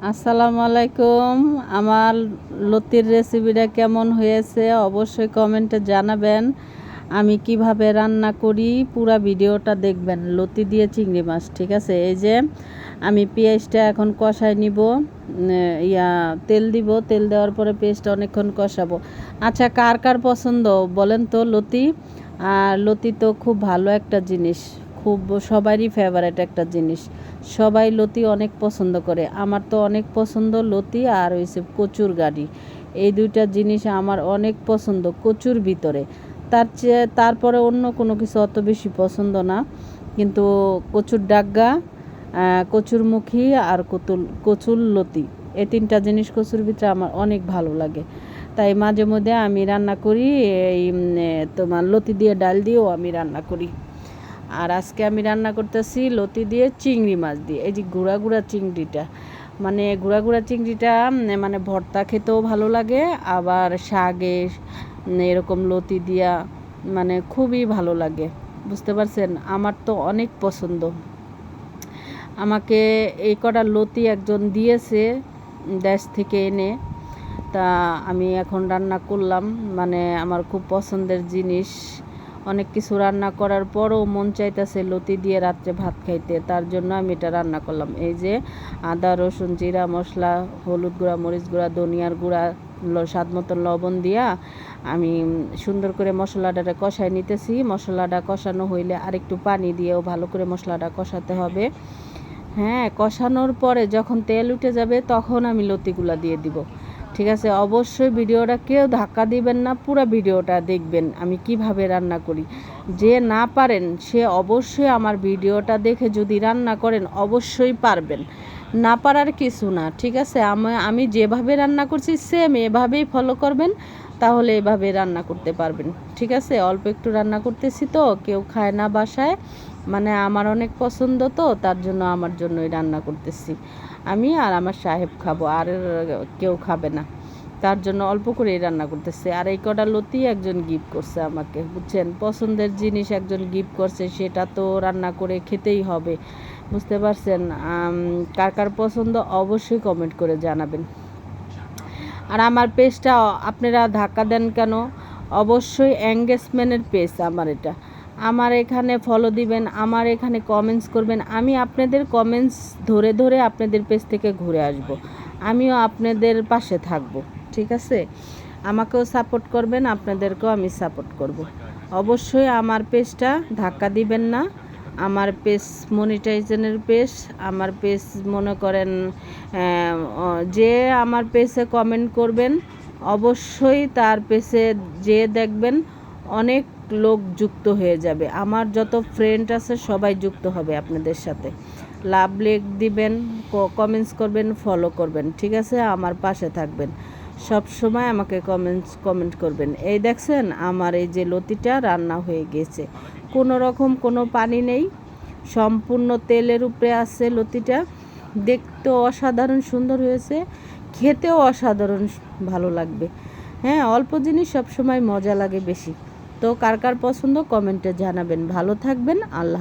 আসসালামু আলাইকুম। আমার লতির রেসিপিটা কেমন হয়েছে অবশ্যই কমেন্টে জানাবেন। আমি কিভাবে রান্না করি পুরো ভিডিওটা দেখবেন। লতি দিয়ে চিংড়ি মাছ, ঠিক আছে। এই যে আমি পেঁয়াজটা এখন কষাই নিব, তেল দিব, তেল দেওয়ার পরে পেঁয়াজটা অনেকক্ষণ কষাবো। আচ্ছা, কার কার পছন্দ বলেন তো লতি? আর লতি তো খুব ভালো একটা জিনিস, খুব সবারই ফেভারিট একটা জিনিস। সবাই লতি অনেক পছন্দ করে। আমার তো অনেক পছন্দ লতি আর হয়েছে কচুর গাড়ি। এই দুইটা জিনিস আমার অনেক পছন্দ কচুর ভিতরে। তারপরে অন্য কোনো কিছু অত বেশি পছন্দ না, কিন্তু কচুর ডাগ্গা, কচুর মুখী আর কচুর লতি, এই তিনটা জিনিস কচুর ভিতরে আমার অনেক ভালো লাগে। তাই মাঝে মধ্যে আমি রান্না করি, এই তোমার লতি দিয়ে ডাল দিয়েও আমি রান্না করি। আর আজকে আমি রান্না করতেছি লতি দিয়ে চিংড়ি মাছ দিয়ে। এই যে গুঁড়া গুঁড়া চিংড়িটা, মানে গুঁড়া গুঁড়া চিংড়িটা মানে ভর্তা খেতেও ভালো লাগে, আবার শাকে এরকম লতি দিয়া মানে খুবই ভালো লাগে। বুঝতে পারছেন, আমার তো অনেক পছন্দ। আমাকে এই কটা লতি একজন দিয়েছে দেশ থেকে এনে, তা আমি এখন রান্না করলাম। মানে আমার খুব পছন্দের জিনিস। অনেক কিছু রান্না করার পরও মন চাইতেছে লতি দিয়ে রাত্রে ভাত খাইতে, তার জন্য আমি এটা রান্না করলাম। এই যে আদা রসুন জিরা মশলা, হলুদ গুঁড়া মরিচ গুঁড়া ধনিয়ার গুঁড়া, স্বাদ মতো লবণ দিয়া আমি সুন্দর করে মশলাটা কষাই নিতেছি। মশলাটা কষানো হইলে আরেকটু পানি দিয়েও ভালো করে মশলাটা কষাতে হবে। হ্যাঁ, কষানোর পরে যখন তেল উঠে যাবে তখন আমি লতিগুলা দিয়ে দিব। ঠিক আছে, অবশ্যই ভিডিওটা কেউ ধাক্কা দিবেন না, পুরো ভিডিওটা দেখবেন আমি কিভাবে রান্না করি। যে না পারেন সে অবশ্যই আমার ভিডিওটা দেখে যদি রান্না করেন অবশ্যই পারবেন, না পারার কিছু না। ঠিক আছে, আমি যেভাবে রান্না করছি সেম এভাবেই ফলো করবেন, তাহলে এভাবে রান্না করতে পারবেন। ঠিক আছে, অল্প একটু রান্না করতেছি তো, কেউ খায় না বাসায়, মানে আমার অনেক পছন্দ তো, তার জন্য আমার জন্যই রান্না করতেছি। আমি আর আমার সাহেব খাবো, আর কেউ খাবে না, তার জন্য অল্প করেই রান্না করতেছে। আর এই কটা লতি একজন গিফট করছে আমাকে, বুঝছেন, পছন্দের জিনিস একজন গিফট করছে, সেটা তো রান্না করে খেতেই হবে। বুঝতে পারছেন। কার কার পছন্দ অবশ্যই কমেন্ট করে জানাবেন। আর আমার পেজটা আপনারা ধাক্কা দেন কেন? অবশ্যই এঙ্গেজমেন্টের পেজ আমার এটা। আমার এখানে ফলো দিবেন, আমার এখানে কমেন্টস করবেন। আমি আপনাদের কমেন্টস ধরে ধরে আপনাদের পেজ থেকে ঘুরে আসব, আমিও আপনাদের পাশে থাকব। ঠিক আছে, আমাকেও সাপোর্ট করবেন, আপনাদেরকেও আমি সাপোর্ট করব। অবশ্যই আমার পেজটা ধাক্কা দিবেন না। আমার পেজ মনিটাইজেশনের পেজ। আমার পেজ মনে করেন, যে আমার পেজে কমেন্ট করবেন অবশ্যই তার পেজে যে দেখবেন অনেক লোক যুক্ত হয়ে যাবে। আমার যত ফ্রেন্ড আছে সবাই যুক্ত হবে আপনাদের সাথে। লাভ লেখ দিবেন, কমেন্টস করবেন, ফলো করবেন। ঠিক আছে, আমার পাশে থাকবেন, সব সময় আমাকে কমেন্ট করবেন। এই দেখছেন আমার এই যে লতিটা রান্না হয়ে গেছে, কোনো রকম কোনো পানি নেই, সম্পূর্ণ তেলের উপরে আছে লতিটা। দেখতেও অসাধারণ সুন্দর হয়েছে, খেতেও অসাধারণ ভালো লাগবে। হ্যাঁ, অল্প জিনিস সবসময় মজা লাগে বেশি। তো কার কার পছন্দ কমেন্টে জানাবেন। ভালো থাকবেন, আল্লাহ।